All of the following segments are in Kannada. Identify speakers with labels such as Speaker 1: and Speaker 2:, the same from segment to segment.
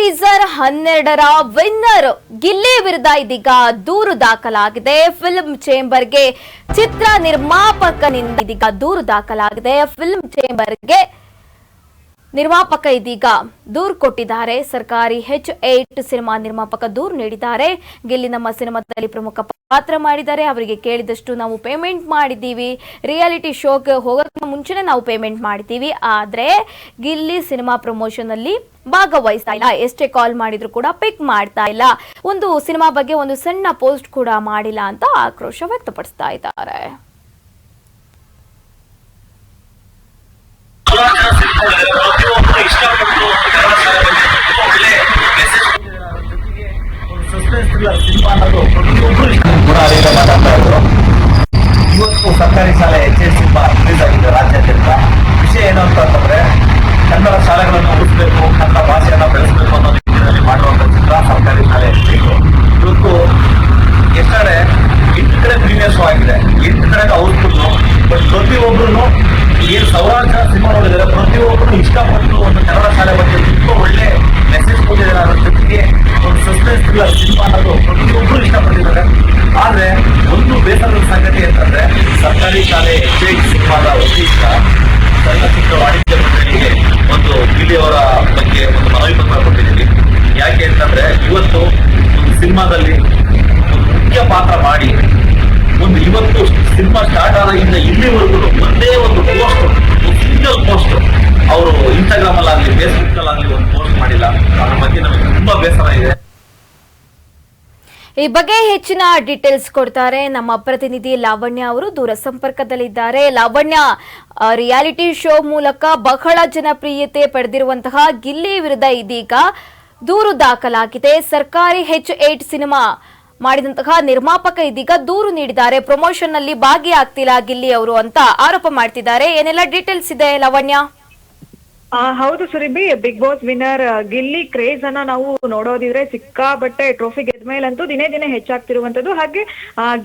Speaker 1: ಟೀಸರ್ 12ರ ವಿನ್ನರ್ ಗಿಲ್ಲಿ ವಿರುದ್ಧ ಇದೀಗ ದೂರು ದಾಖಲಾಗಿದೆ. ಫಿಲ್ಮ್ ಚೇಂಬರ್ಗೆ ಚಿತ್ರ ನಿರ್ಮಾಪಕನಿಂದ ಇದೀಗ ದೂರು ದಾಖಲಾಗಿದೆ. ಫಿಲ್ಮ್ ಚೇಂಬರ್ಗೆ ನಿರ್ಮಾಪಕ ಇದೀಗ ದೂರು ಕೊಟ್ಟಿದ್ದಾರೆ. ಸರ್ಕಾರಿ H8 ಸಿನಿಮಾ ನಿರ್ಮಾಪಕ ದೂರು ನೀಡಿದ್ದಾರೆ. ಗಿಲ್ಲಿ ನಮ್ಮ ಸಿನಿಮಾದಲ್ಲಿ ಪ್ರಮುಖ ಪಾತ್ರ ಮಾಡಿದ್ದಾರೆ. ಅವರಿಗೆ ಕೇಳಿದಷ್ಟು ನಾವು ಪೇಮೆಂಟ್ ಮಾಡಿದ್ದೀವಿ. ರಿಯಾಲಿಟಿ ಶೋಗೆ ಹೋಗೋಕೆ ಮುಂಚೆನೇ ನಾವು ಪೇಮೆಂಟ್ ಮಾಡಿದ್ದೀವಿ. ಆದರೆ ಗಿಲ್ಲಿ ಸಿನಿಮಾ ಪ್ರಮೋಷನ್ ಅಲ್ಲಿ ಭಾಗವಹಿಸ್ತಾ ಇಲ್ಲ. ಎಷ್ಟೇ ಕಾಲ್ ಮಾಡಿದ್ರು ಕೂಡ ಪಿಕ್ ಮಾಡ್ತಾ ಇಲ್ಲ. ಒಂದು ಸಿನಿಮಾ ಬಗ್ಗೆ ಒಂದು ಸಣ್ಣ ಪೋಸ್ಟ್ ಕೂಡ ಮಾಡಿಲ್ಲ ಅಂತ ಆಕ್ರೋಶ ವ್ಯಕ್ತಪಡಿಸ್ತಾ ಇದ್ದಾರೆ.
Speaker 2: ಇವತ್ತು ಸರ್ಕಾರಿ ಶಾಲೆ H8 ಸಿನಿಮಾ ರಿಲೀಸ್ ಆಗಿದೆ ರಾಜ್ಯಾದ್ಯಂತ. ವಿಷಯ ಏನು ಅಂತಂದ್ರೆ ಕನ್ನಡ ಶಾಲೆಗಳನ್ನು ಉಳಿಸಬೇಕು, ಕನ್ನಡ ಭಾಷೆಯನ್ನು ಬೆಳೆಸಬೇಕು ಅನ್ನೋ ನಿಟ್ಟಿನಲ್ಲಿ ಮಾಡುವಂತ ಚಿತ್ರ ಸರ್ಕಾರಿ ಶಾಲೆ ಇವತ್ತು ಎಷ್ಟಡೆ 8 ಕಡೆ ಪ್ರೀಮಿಯರ್ ಶೋ ಆಗಿದೆ, 8 ಕಡೆ ಔಟ್ಪುಟ್. ಬಟ್ ಪ್ರತಿಯೊಬ್ಬರು ಏನು ಸಾವಿರಾರು ಜನ ಸಿನಿಮಾ ನೋಡಿದ್ದಾರೆ, ಪ್ರತಿಯೊಬ್ಬರು ಇಷ್ಟಪಟ್ಟು ಒಂದು ಕನ್ನಡ ಶಾಲೆ ಬಗ್ಗೆ ತುಂಬಾ ಒಳ್ಳೆ ಮೆಸೇಜ್ ಕೊಟ್ಟಿದ್ದಾರೆ. ಅದರ ಜೊತೆಗೆ ಒಂದು ಸಸ್ಪೆನ್ಸ್ ಥ್ರಿಲ್ಲರ್ ಸಿನಿಮಾ ಅನ್ನೋದು ಪ್ರತಿಯೊಬ್ಬರು ಇಷ್ಟಪಟ್ಟಿದ್ದಾರೆ. ಆದ್ರೆ ಒಂದು ಬೇಸರದ ಸಂಗತಿ ಅಂತಂದ್ರೆ ಸರ್ಕಾರಿ ಶಾಲೆ H8 ಸಿನಿಮಾದ ವತಿಯಿಂದ ಚಲನಚಿತ್ರ ವಾಣಿಜ್ಯ ಮಂಡಳಿಗೆ ಒಂದು ಗಿಲ್ಲಿಯವರ ಬಗ್ಗೆ ಒಂದು ಮನವಿ ಪತ್ರ ಕೊಟ್ಟಿದ್ದೀವಿ. ಯಾಕೆ ಅಂತಂದ್ರೆ ಇವತ್ತು ಒಂದು ಸಿನಿಮಾದಲ್ಲಿ ಒಂದು ಮುಖ್ಯ ಪಾತ್ರ ಮಾಡಿ ಇವತ್ತು ಸಿನಿಮಾ ಸ್ಟಾರ್ಟ್ ಆದಾಗಿಂದ ಇಲ್ಲಿವರೆಗೂ ಒಂದೇ ಒಂದು ಪೋಸ್ಟ್, ಸಿಂಗಲ್ ಪೋಸ್ಟ್ ಅವರು ಇನ್ಸ್ಟಾಗ್ರಾಮ್ ಅಲ್ಲಾಗ್ಲಿ ಫೇಸ್ಬುಕ್ ಅಲ್ಲಾಗ್ಲಿ ಒಂದು ಪೋಸ್ಟ್ ಮಾಡಿಲ್ಲ. ಅದ್ರ ಬಗ್ಗೆ ನಮಗೆ ತುಂಬಾ ಬೇಸರ ಇದೆ.
Speaker 1: ಈ ಬಗ್ಗೆ ಹೆಚ್ಚಿನ ಡೀಟೇಲ್ಸ್ ಕೊಡ್ತಾರೆ ನಮ್ಮ ಪ್ರತಿನಿಧಿ ಲಾವಣ್ಯ ಅವರು ದೂರ ಸಂಪರ್ಕದಲ್ಲಿದ್ದಾರೆ. ಲಾವಣ್ಯ, ರಿಯಾಲಿಟಿ ಶೋ ಮೂಲಕ ಬಹಳ ಜನಪ್ರಿಯತೆ ಪಡೆದಿರುವಂತಹ ಗಿಲ್ಲಿ ವಿರುದ್ಧ ಇದೀಗ ದೂರು ದಾಖಲಾಗಿದೆ. ಸರ್ಕಾರಿ H8 ಸಿನಿಮಾ ಮಾಡಿದಂತಹ ನಿರ್ಮಾಪಕ ಇದೀಗ ದೂರು ನೀಡಿದ್ದಾರೆ. ಪ್ರಮೋಷನ್ ನಲ್ಲಿ ಭಾಗಿಯಾಗ್ತಿಲ್ಲ ಗಿಲ್ಲಿ ಅವರು ಅಂತ ಆರೋಪ ಮಾಡ್ತಿದ್ದಾರೆ. ಏನೆಲ್ಲ ಡೀಟೇಲ್ಸ್ ಇದೆ ಲಾವಣ್ಯ?
Speaker 3: ಹೌದು Surabhi, Bigg Boss winner Gilli craze ಅನ್ನ ನಾವು ನೋಡೋದಿದ್ರೆ ಸಿಕ್ಕಾಬಟ್ಟೆ ಟ್ರೋಫಿ ಗೆದ್ಮೇಲಂತೂ ದಿನೇ ದಿನೇ ಹೆಚ್ಚಾಗ್ತಿರುವಂತದ್ದು. ಹಾಗೆ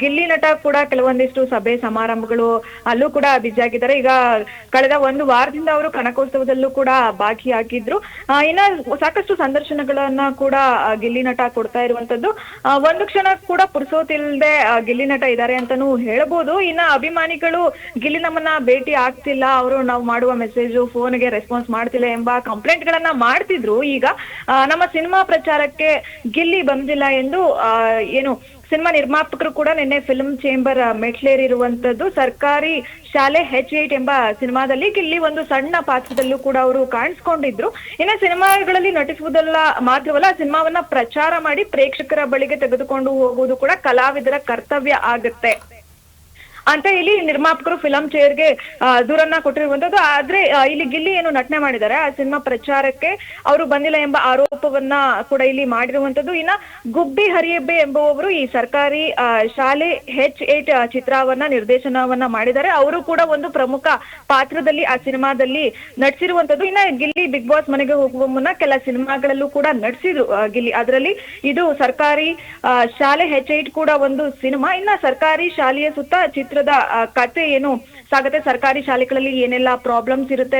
Speaker 3: ಗಿಲ್ಲಿ ನಟ ಕೂಡ ಕೆಲವೊಂದಿಷ್ಟು ಸಭೆ ಸಮಾರಂಭಗಳು ಅಲ್ಲೂ ಕೂಡ ಬ್ಯುಸಿ ಆಗಿದ್ದಾರೆ. ಈಗ ಕಳೆದ ಒಂದು ವಾರದಿಂದ ಅವರು ಕನಕೋತ್ಸವದಲ್ಲೂ ಕೂಡ ಭಾಗಿಯಾಗಿದ್ರು. ಇನ್ನ ಸಾಕಷ್ಟು ಸಂದರ್ಶನಗಳನ್ನ ಕೂಡ ಗಿಲ್ಲಿ ನಟ ಕೊಡ್ತಾ ಇರುವಂತದ್ದು. ಒಂದು ಕ್ಷಣ ಕೂಡ ಪುರ್ಸೋತಿಲ್ದೆ ಗಿಲ್ಲಿ ನಟ ಇದ್ದಾರೆ ಅಂತಾನೂ ಹೇಳ್ಬೋದು. ಇನ್ನ ಅಭಿಮಾನಿಗಳು ಗಿಲ್ಲಿ ನಮ್ಮನ್ನ ಭೇಟಿ ಆಗ್ತಿಲ್ಲ, ಅವರು ನಾವು ಮಾಡುವ ಮೆಸೇಜ್ ಫೋನ್ಗೆ ರೆಸ್ಪಾನ್ಸ್ ಮಾಡ್ತಿಲ್ಲ ಎಂಬ ಕಂಪ್ಲೇಂಟ್ ಗಳನ್ನ ಮಾಡ್ತಿದ್ರು. ಈಗ ನಮ್ಮ ಸಿನಿಮಾ ಪ್ರಚಾರಕ್ಕೆ ಗಿಲ್ಲಿ ಬಂದಿಲ್ಲ ಎಂದು ಏನು ಸಿನಿಮಾ ನಿರ್ಮಾಪಕರು ಕೂಡ ನಿನ್ನೆ ಫಿಲ್ಮ್ ಚೇಂಬರ್ ಮೆಟ್ಲೇರಿರುವಂತದ್ದು. ಸರ್ಕಾರಿ ಶಾಲೆ H8 ಎಂಬ ಸಿನಿಮಾದಲ್ಲಿ ಗಿಲ್ಲಿ ಒಂದು ಸಣ್ಣ ಪಾತ್ರದಲ್ಲೂ ಕೂಡ ಅವರು ಕಾಣಿಸ್ಕೊಂಡಿದ್ರು. ಇನ್ನು ಸಿನಿಮಾಗಳಲ್ಲಿ ನಟಿಸುವುದಲ್ಲ ಮಾತ್ರವಲ್ಲ, ಸಿನಿಮಾವನ್ನ ಪ್ರಚಾರ ಮಾಡಿ ಪ್ರೇಕ್ಷಕರ ಬಳಿಗೆ ತೆಗೆದುಕೊಂಡು ಹೋಗುವುದು ಕೂಡ ಕಲಾವಿದರ ಕರ್ತವ್ಯ ಆಗುತ್ತೆ ಅಂತ ಇಲ್ಲಿ ನಿರ್ಮಾಪಕರು ಫಿಲಂ ಚೇರ್ಗೆ ದೂರನ್ನ ಕೊಟ್ಟಿರುವಂತದ್ದು. ಆದ್ರೆ ಇಲ್ಲಿ ಗಿಲ್ಲಿ ಏನು ನಟನೆ ಮಾಡಿದ್ದಾರೆ, ಆ ಸಿನಿಮಾ ಪ್ರಚಾರಕ್ಕೆ ಅವರು ಬಂದಿಲ್ಲ ಎಂಬ ಆರೋಪವನ್ನ ಕೂಡ ಇಲ್ಲಿ ಮಾಡಿರುವಂತದ್ದು. ಇನ್ನ ಗುಬ್ಬಿ ಹರಿಯಬ್ಬೆ ಎಂಬುವವರು ಈ ಸರ್ಕಾರಿ ಶಾಲೆ H8 ಚಿತ್ರವನ್ನ ನಿರ್ದೇಶನವನ್ನ ಮಾಡಿದ್ದಾರೆ. ಅವರು ಕೂಡ ಒಂದು ಪ್ರಮುಖ ಪಾತ್ರದಲ್ಲಿ ಆ ಸಿನಿಮಾದಲ್ಲಿ ನಟಿಸಿರುವಂತದ್ದು. ಇನ್ನ ಗಿಲ್ಲಿ ಬಿಗ್ ಬಾಸ್ ಮನೆಗೆ ಹೋಗುವ ಮುನ್ನ ಕೆಲ ಸಿನಿಮಾಗಳಲ್ಲೂ ಕೂಡ ನಟಿಸಿದ್ರು ಗಿಲ್ಲಿ. ಅದರಲ್ಲಿ ಇದು ಸರ್ಕಾರಿ ಶಾಲೆ H8 ಕೂಡ ಒಂದು ಸಿನಿಮಾ. ಇನ್ನ ಸರ್ಕಾರಿ ಶಾಲೆಯ ಸುತ್ತ ಚಿತ್ರದ ಕತೆ ಏನು ಸಾಗುತ್ತೆ, ಸರ್ಕಾರಿ ಶಾಲೆಗಳಲ್ಲಿ ಏನೆಲ್ಲ ಪ್ರಾಬ್ಲಮ್ಸ್ ಇರುತ್ತೆ,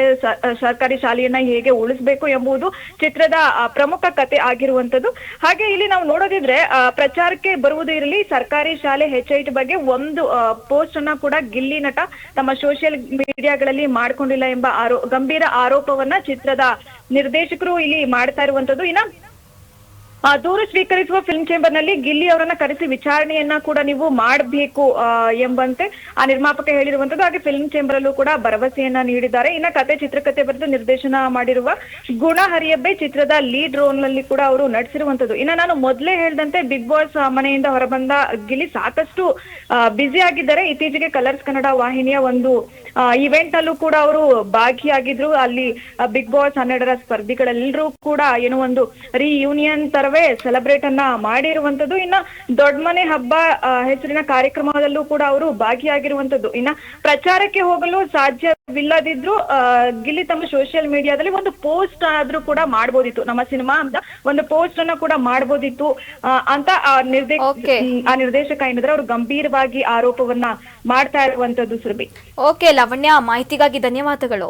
Speaker 3: ಸರ್ಕಾರಿ ಶಾಲೆಯನ್ನ ಹೇಗೆ ಉಳಿಸ್ಬೇಕು ಎಂಬುದು ಚಿತ್ರದ ಪ್ರಮುಖ ಕತೆ ಆಗಿರುವಂತದ್ದು. ಹಾಗೆ ಇಲ್ಲಿ ನಾವು ನೋಡೋದಿದ್ರೆ ಪ್ರಚಾರಕ್ಕೆ ಬರುವುದು ಇರಲಿ, ಸರ್ಕಾರಿ ಶಾಲೆ H8 ಬಗ್ಗೆ ಒಂದು ಪೋಸ್ಟ್ ಅನ್ನ ಕೂಡ ಗಿಲ್ಲಿ ನಟ ತಮ್ಮ ಸೋಷಿಯಲ್ ಮೀಡಿಯಾಗಳಲ್ಲಿ ಮಾಡ್ಕೊಂಡಿಲ್ಲ ಎಂಬ ಗಂಭೀರ ಆರೋಪವನ್ನ ಚಿತ್ರದ ನಿರ್ದೇಶಕರು ಇಲ್ಲಿ ಮಾಡ್ತಾ ಇರುವಂತದ್ದು. ಇನ್ನ ದೂರು ಸ್ವೀಕರಿಸುವ ಫಿಲ್ಮ್ ಚೇಂಬರ್ ನಲ್ಲಿ ಗಿಲ್ಲಿ ಅವರನ್ನ ಕರೆಸಿ ವಿಚಾರಣೆಯನ್ನ ಕೂಡ ನೀವು ಮಾಡಬೇಕು ಎಂಬಂತೆ ಆ ನಿರ್ಮಾಪಕ ಹೇಳಿರುವಂತದ್ದು. ಹಾಗೆ ಫಿಲ್ಮ್ ಚೇಂಬರ್ ಅಲ್ಲೂ ಕೂಡ ಭರವಸೆಯನ್ನ ನೀಡಿದ್ದಾರೆ. ಇನ್ನ ಚಿತ್ರಕಥೆ ಬರೆದು ನಿರ್ದೇಶನ ಮಾಡಿರುವ ಗುಣ ಹರಿಯಬ್ಬೆ ಚಿತ್ರದ ಲೀಡ್ ರೋಲ್ ನಲ್ಲಿ ಕೂಡ ಅವರು ನಟಿಸಿರುವಂತದ್ದು. ಇನ್ನ ನಾನು ಮೊದಲೇ ಹೇಳಿದಂತೆ ಬಿಗ್ ಬಾಸ್ ಮನೆಯಿಂದ ಹೊರಬಂದ ಗಿಲ್ಲಿ ಸಾಕಷ್ಟು ಬ್ಯುಸಿ ಆಗಿದ್ದಾರೆ. ಇತ್ತೀಚೆಗೆ ಕಲರ್ಸ್ ಕನ್ನಡ ವಾಹಿನಿಯ ಒಂದು ಇವೆಂಟ್ ಅಲ್ಲೂ ಕೂಡ ಅವರು ಭಾಗಿಯಾಗಿದ್ರು. ಅಲ್ಲಿ ಬಿಗ್ ಬಾಸ್ 12ರ ಸ್ಪರ್ಧಿಗಳೆಲ್ಲರೂ ಕೂಡ ಏನೋ ಒಂದು ರಿಯೂನಿಯನ್ ತರವೇ ಸೆಲೆಬ್ರೇಟ್ ಅನ್ನ ಮಾಡಿರುವಂತದ್ದು. ಇನ್ನ ದೊಡ್ಡ ಮನೆ ಹಬ್ಬ ಹೆಸರಿನ ಕಾರ್ಯಕ್ರಮದಲ್ಲೂ ಕೂಡ ಅವರು ಭಾಗಿಯಾಗಿರುವಂತದ್ದು. ಇನ್ನ ಪ್ರಚಾರಕ್ಕೆ ಹೋಗಲು ಸಾಧ್ಯವಿಲ್ಲದಿದ್ರು ಗಿಲ್ಲಿ ತಮ್ಮ ಸೋಷಿಯಲ್ ಮೀಡಿಯಾದಲ್ಲಿ ಒಂದು ಪೋಸ್ಟ್ ಆದ್ರೂ ಕೂಡ ಮಾಡ್ಬೋದಿತ್ತು, ನಮ್ಮ ಸಿನಿಮಾ ಅಂತ ಒಂದು ಪೋಸ್ಟ್ ಅನ್ನ ಕೂಡ ಮಾಡ್ಬೋದಿತ್ತು ಅಂತ ಆ ನಿರ್ದೇಶಕ ಏನಿದ್ರೆ ಅವರು ಗಂಭೀರವಾಗಿ ಆರೋಪವನ್ನ ಮಾಡ್ತಾ ಇರುವಂತದ್ದು. ಸುರಭಿ,
Speaker 1: ಓಕೆ ಲಾವಣ್ಯ, ಮಾಹಿತಿಗಾಗಿ ಧನ್ಯವಾದಗಳು.